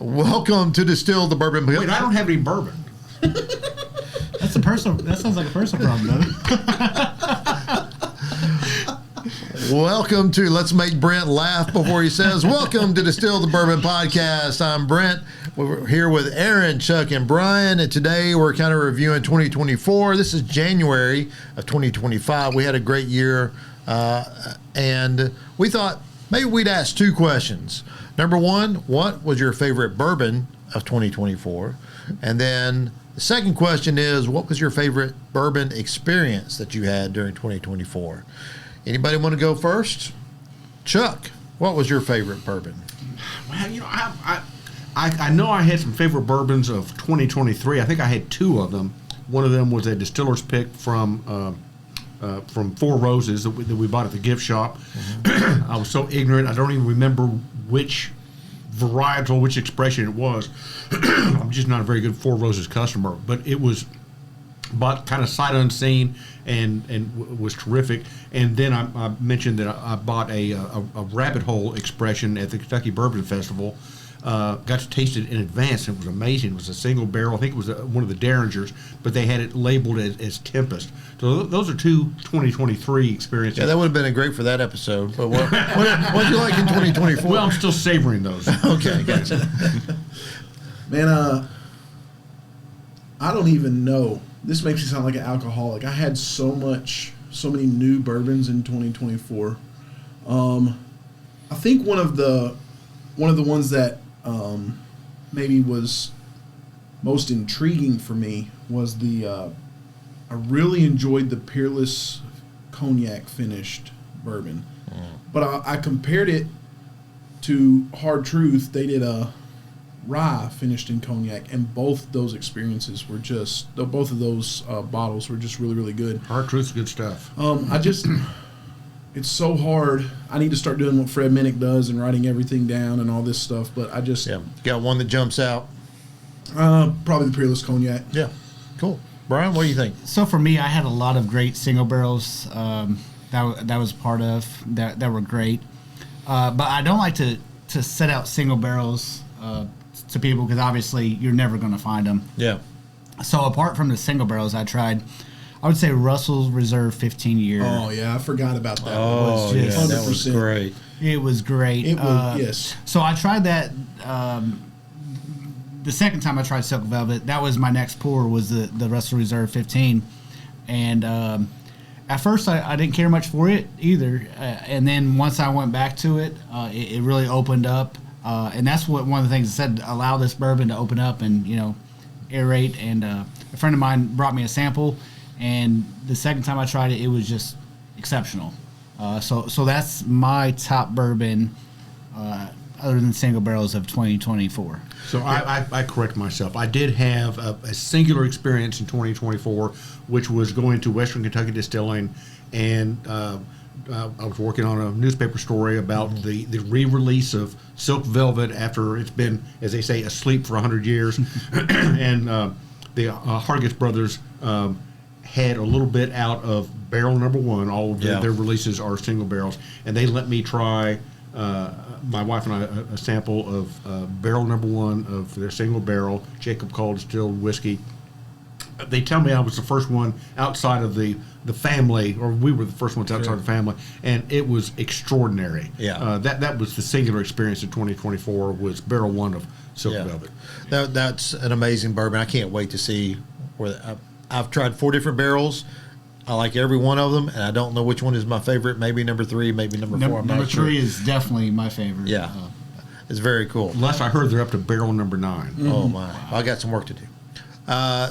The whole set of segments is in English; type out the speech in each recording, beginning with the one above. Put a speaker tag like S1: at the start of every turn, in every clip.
S1: Welcome to Distill the Bourbon.
S2: Wait, I don't have any bourbon.
S3: That's a personal. That sounds like a personal problem, doesn't it?
S1: Welcome to Let's Make Brent Laugh Before He Says. Welcome to Distill the Bourbon podcast. I'm Brent. We're here with Aaron, Chuck, and Brian, and today we're kind of reviewing 2024. This is January of 2025. We had a great year, and we thought maybe we'd ask two questions. Number one, what was your favorite bourbon of 2024? And then the second question is, what was your favorite bourbon experience that you had during 2024? Anybody want to go first? Chuck, what was your favorite bourbon?
S2: Well, you know, I know I had some favorite bourbons of 2023. I think I had two of them. One of them was a distiller's pick from Four Roses that we bought at the gift shop. Mm-hmm. I was so ignorant, I don't even remember which varietal, which expression it was. I'm just not a very good Four Roses customer, but it was bought kind of sight unseen and was terrific. And then I mentioned that I bought a rabbit hole expression at the Kentucky Bourbon Festival. Got to taste it in advance. It was amazing. It was a single barrel. I think it was one of the Derringers, but they had it labeled as Tempest. So those are two 2023 experiences.
S1: Yeah, that would have been great for that episode. But what did you like in 2024?
S2: Well, I'm still savoring those.
S1: Okay, gotcha.
S4: Man, I don't even know. This makes me sound like an alcoholic. I had so many new bourbons in 2024. I think one of the ones that maybe was most intriguing for me was I really enjoyed the Peerless Cognac finished bourbon. But I compared it to Hard Truth. They did a rye finished in cognac, and both those experiences were both of those bottles were just really, really good.
S2: Hard Truth's good stuff.
S4: It's so hard. I need to start doing what Fred Minnick does and writing everything down and all this stuff, but I just...
S1: Yeah, got one that jumps out?
S4: Probably the Peerless Cognac.
S1: Yeah, cool. Brian, what do you think?
S3: So for me, I had a lot of great single barrels that was part of that were great, but I don't like to set out single barrels to people because obviously you're never going to find them.
S1: Yeah.
S3: So apart from the single barrels I tried, I would say Russell's Reserve 15 year.
S4: Oh yeah, I forgot about that.
S1: Oh yeah, that was great.
S3: It was great.
S4: It was, yes.
S3: So I tried that. The second time I tried Silk Velvet, that was my next pour, was the Russell Reserve 15, and at first I didn't care much for it either, and then once I went back to it, it really opened up, and that's what one of the things I said, allow this bourbon to open up and aerate. And a friend of mine brought me a sample, and the second time I tried it, it was just exceptional. So that's my top bourbon, other than single barrels, of 2024.
S2: So I correct myself. I did have a singular experience in 2024, which was going to Western Kentucky Distilling, and I was working on a newspaper story about the re-release of Silk Velvet after it's been, as they say, asleep for 100 years. And the Hargis brothers had a little bit out of barrel number one. All of their releases are single barrels, and they let me try, my wife and I, a sample of barrel number one of their single barrel Jacob Cole distilled whiskey. They tell me I was the first one outside of the family, or we were the first ones outside the family, and it was extraordinary.
S1: Yeah,
S2: that was the singular experience in 2024, was barrel one of Silk Velvet.
S1: That's an amazing bourbon. I can't wait to see where I've tried 4 different barrels. I like every one of them, and I don't know which one is my favorite. Maybe number 3, maybe number 4. I'm
S3: number
S1: not sure.
S3: 3 is definitely my favorite.
S1: Yeah, it's very cool.
S2: Last I heard, they're up to barrel number 9.
S1: Mm-hmm. Oh my! Wow. I got some work to do.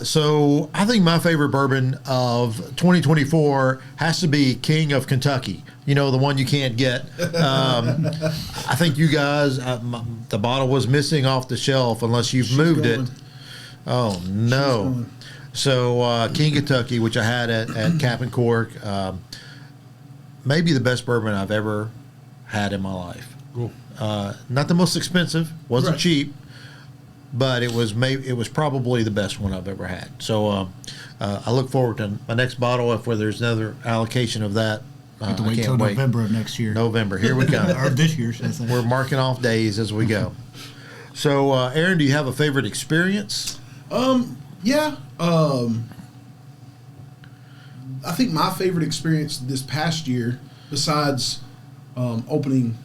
S1: So I think my favorite bourbon of 2024 has to be King of Kentucky. The one you can't get. I think you guys, the bottle was missing off the shelf unless you've moved it. Oh no! So King Kentucky, which I had at Cap and Cork, maybe the best bourbon I've ever had in my life.
S2: Cool.
S1: Not the most expensive, wasn't cheap, but it was probably the best one I've ever had. So I look forward to my next bottle if there's another allocation of that.
S3: Have to wait until November of next year.
S1: November, here we go.
S3: Or this year, should I say.
S1: We're marking off days as we go. So, Aaron, do you have a favorite experience?
S4: Yeah. I think my favorite experience this past year, besides opening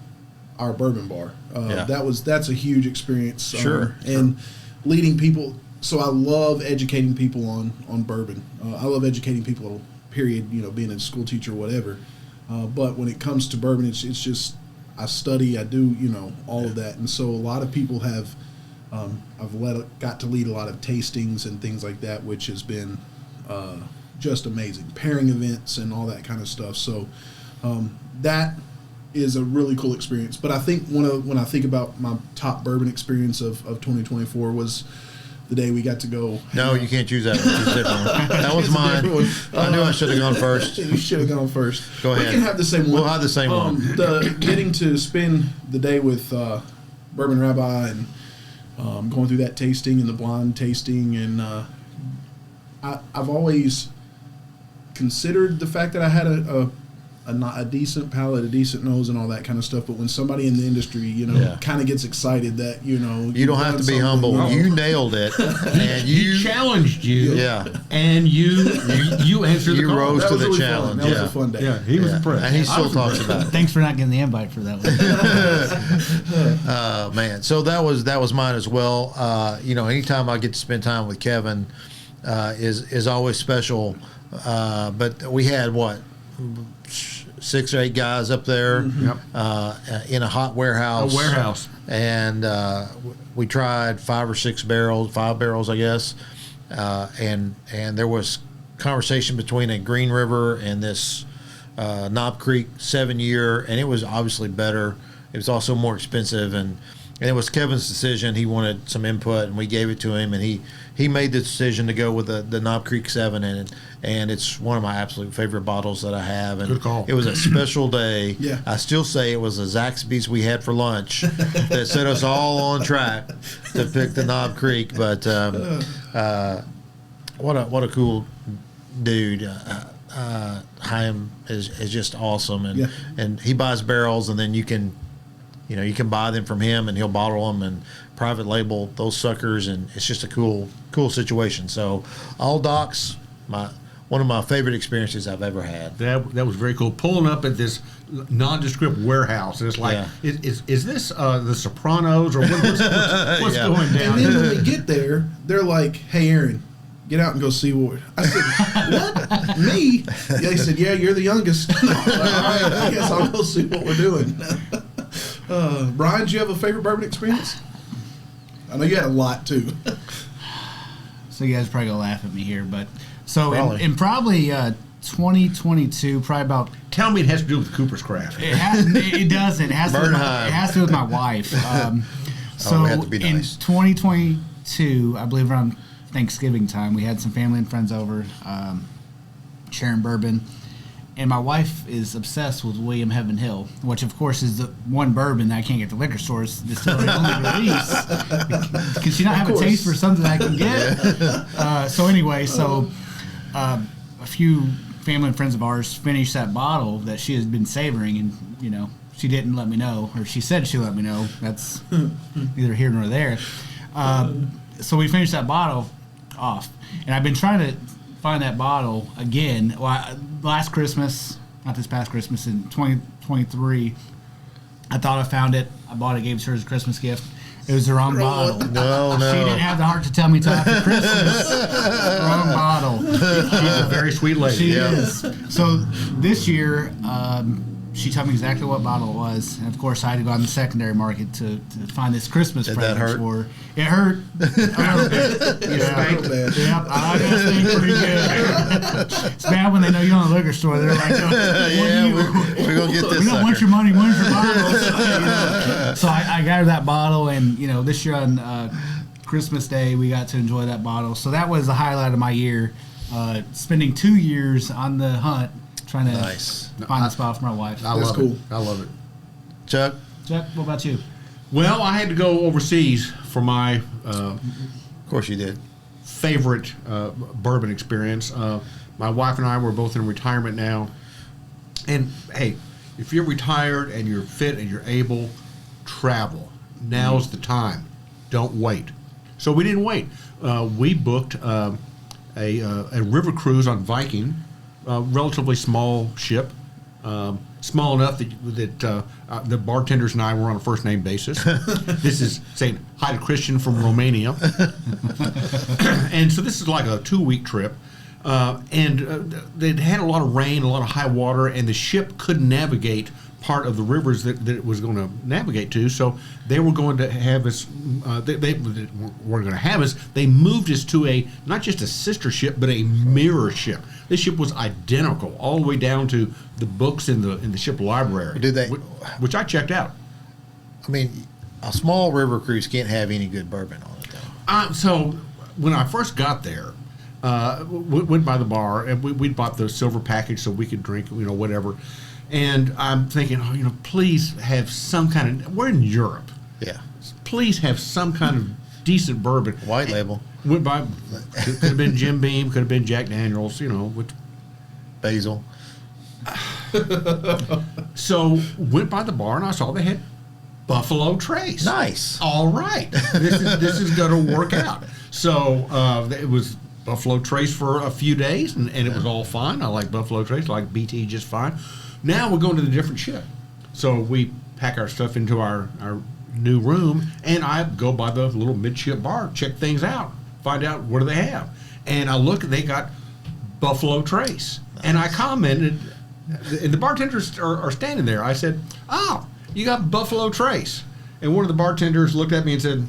S4: our bourbon bar, that's a huge experience. And leading people. So I love educating people on bourbon. I love educating people. Period. Being a school teacher or whatever. But when it comes to bourbon, it's just I study. I do all of that, and so a lot of people have. I've got to lead a lot of tastings and things like that, which has been just amazing. Pairing events and all that kind of stuff. So that is a really cool experience. But I think when I think about my top bourbon experience of 2024 was the day we got to go.
S1: No, you can't choose that one. Choose a different one. That was mine. I knew I should have gone first.
S4: You should have gone first.
S1: Go ahead.
S4: We can have the same one.
S1: We'll have the same one.
S4: Getting to spend the day with Bourbon Rabbi and going through that tasting and the blind tasting, and I've always considered the fact that I had a decent palate, a decent nose, and all that kind of stuff. But when somebody in the industry, kind of gets excited that you
S1: don't have to be humble.
S4: No.
S1: You nailed it, and
S2: He challenged you.
S1: Yeah,
S2: and you answered the
S1: you
S2: call.
S1: rose
S4: That
S1: to
S4: was
S1: the
S4: really
S1: challenge.
S4: Fun. That
S1: Yeah,
S4: was a fun day.
S2: Yeah, he was impressed.
S1: and he
S2: I
S1: still
S2: was
S1: talks
S2: impressed.
S1: about it.
S3: Thanks for not getting the invite for that one.
S1: Man, so that was mine as well. Anytime I get to spend time with Kevin is always special. But we had 6 or 8 guys up there in a hot warehouse.
S2: A warehouse.
S1: And we tried 5 barrels, I guess. And there was conversation between a Green River and this Knob Creek 7-year, and it was obviously better. It was also more expensive, and it was Kevin's decision. He wanted some input, and we gave it to him, and he made the decision to go with the Knob Creek 7, and it's one of my absolute favorite bottles that I have. And
S2: good call.
S1: It was a special day.
S4: Yeah.
S1: I still say it was a Zaxby's we had for lunch that set us all on track to pick the Knob Creek. But what a cool dude. Chaim is just awesome, and he buys barrels, and then you can buy them from him, and he'll bottle them and private label those suckers, and it's just a cool situation. So all docks, one of my favorite experiences I've ever had.
S2: That was very cool. Pulling up at this nondescript warehouse, and it's like, is this the Sopranos, or what's going down?
S4: And then when we get there, they're like, "Hey, Aaron, get out and go see what." I said, "What? Me?" Yeah, they said, "Yeah, you're the youngest." All right, I guess I'll go see what we're doing. Brian, do you have a favorite bourbon experience? I know you had a lot too.
S3: So you guys are probably gonna laugh at me here, but so
S1: Probably.
S3: in probably 2022, probably about
S2: Tell me it has to do with Cooper's Craft.
S3: it doesn't. It has to do with
S1: Bernheim.
S3: it has to do with my wife. So
S1: we have to be
S3: in
S1: nice.
S3: 2022, I believe around Thanksgiving time, we had some family and friends over, sharing bourbon. And my wife is obsessed with William Heaven Hill, which of course is the one bourbon that I can't get at the liquor stores. Distillery only release. Can she not have a taste for something I can get? So anyway, a few family and friends of ours finished that bottle that she has been savoring, and she didn't let me know, or she said she let me know. That's neither here nor there. So we finished that bottle off, and I've been trying to find that bottle again. Last Christmas, not this past Christmas, in 2023, I thought I found it. I bought it, gave it to her as a Christmas gift. It was the wrong bottle.
S1: No.
S3: She didn't have the heart to tell me till after Christmas. Wrong bottle.
S2: She's a very sweet lady.
S3: She is. So this year, she told me exactly what bottle it was. And of course, I had to go on the secondary market to find this Christmas
S1: Did that
S3: present
S1: hurt?
S3: for her. It hurt a little bit. Yep, I got spanked pretty good. It's bad when they know you're on the liquor store. They're like,
S1: We're gonna get this.
S3: we don't want
S1: sucker.
S3: your money, we want your bottles. So I got her that bottle, and this year on Christmas Day, we got to enjoy that bottle. So that was the highlight of my year. Spending 2 years on the hunt, trying to
S1: Nice.
S3: find the spot for my wife.
S2: I
S4: That's
S2: love
S4: cool.
S2: it. I love it.
S1: Chuck.
S3: Chuck, what about you?
S2: Well, I had to go overseas for my
S1: Of course you did.
S2: favorite bourbon experience. My wife and I were both in retirement now. And, hey, if you're retired and you're fit and you're able, travel. Now's the time. don't wait. So we didn't wait. We booked a river cruise on Viking, a relatively small ship, small enough that the bartenders and I were on a first name basis. This is saying hi to Christian from Romania. And so this is like a 2-week trip. And they'd had a lot of rain, a lot of high water, and the ship couldn't navigate part of the rivers that it was going to navigate to. So they were going to have us, they were going to have us, they moved us to not just a sister ship, but a mirror ship. This ship was identical all the way down to the books in the ship library.
S1: Did they?
S2: Which I checked out.
S1: I mean, a small river cruise can't have any good bourbon on it, though.
S2: So when I first got there, went by the bar, and we'd bought the silver package so we could drink, whatever. And I'm thinking, please have some kind of. We're in Europe.
S1: Yeah.
S2: Please have some kind of decent bourbon.
S1: White label.
S2: Went by. Could have been Jim Beam. Could have been Jack Daniels. Which.
S1: Basil.
S2: So went by the bar and I saw they had Buffalo Trace.
S1: Nice.
S2: All right. This is going to work out. So it was Buffalo Trace for a few days, and it was all fine. I like Buffalo Trace. I like BT just fine. Now we're going to the different ship. So we pack our stuff into our new room, and I go by the little midship bar, check things out, find out what do they have. And I look, they got Buffalo Trace. Nice. And I commented, and the bartenders are standing there. I said, "Oh, you got Buffalo Trace." And one of the bartenders looked at me and said,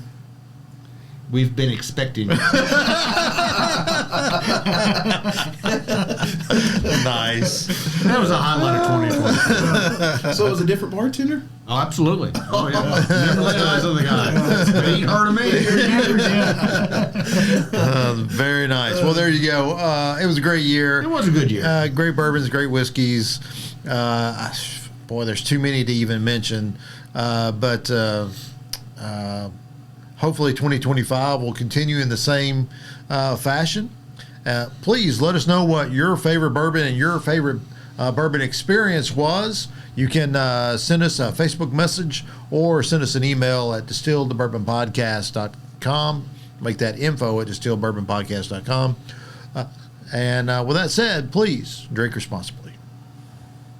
S2: "We've been expecting you."
S1: Nice.
S2: That was a highlight of 2020.
S4: So it was a different bartender?
S2: Oh, absolutely. Oh, yeah. Never laid eyes on the guy. But he heard of me.
S1: Very nice. Well, there you go. It was a great year.
S2: It was a good year.
S1: Great bourbons, great whiskeys. Boy, there's too many to even mention. But hopefully 2025 will continue in the same fashion. Please let us know what your favorite bourbon and your favorite bourbon experience was. You can send us a Facebook message or send us an email at distilledthebourbonpodcast.com. Make that info at distilledbourbonpodcast.com. And with that said, please drink responsibly.